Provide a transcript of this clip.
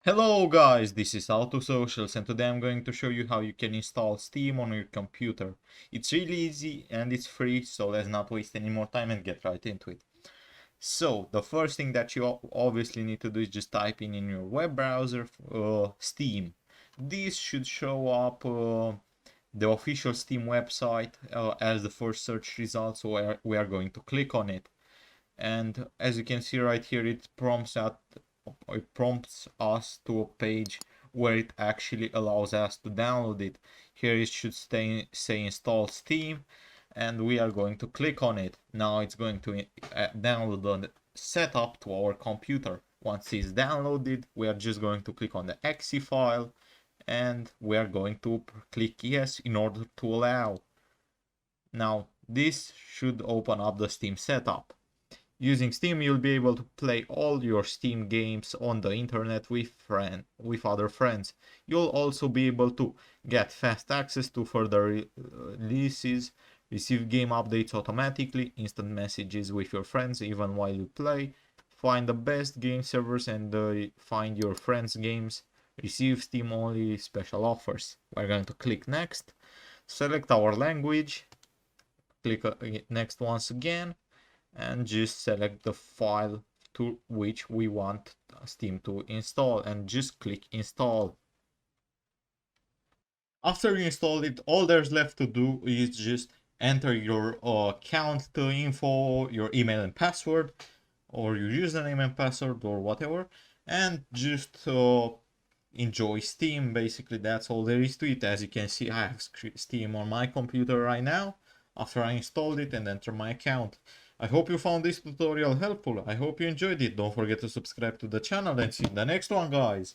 Hello guys, this is AutoSocials and today I'm going to show you how you can install Steam on your computer. It's really easy and it's free, so let's not waste any more time and get right into it. So the first thing that you obviously need to do is just type in your web browser Steam. This should show up the official Steam website as the first search result, so we are going to click on it. And as you can see right here, it prompts us to a page where it actually allows us to download it. Here it should say install Steam, and we are going to click on it. Now it's going to download the setup to our computer. Once it's downloaded, we are just going to click on the exe file, and we are going to click yes in order to allow. Now this should open up the Steam setup. Using Steam, you'll be able to play all your Steam games on the internet with other friends. You'll also be able to get fast access to further releases, receive game updates automatically, instant messages with your friends even while you play, find the best game servers and find your friends' games, receive Steam-only special offers. We're going to click next, select our language, click next once again, and just select the file to which we want Steam to install and just click install. After you install it, all there's left to do is just enter your account info, your email and password, or your username and password, or whatever, and just enjoy Steam. Basically, that's all there is to it. As you can see, I have Steam on my computer right now after I installed it and enter my account. I hope you found this tutorial helpful. I hope you enjoyed it. Don't forget to subscribe to the channel and see you in the next one, guys.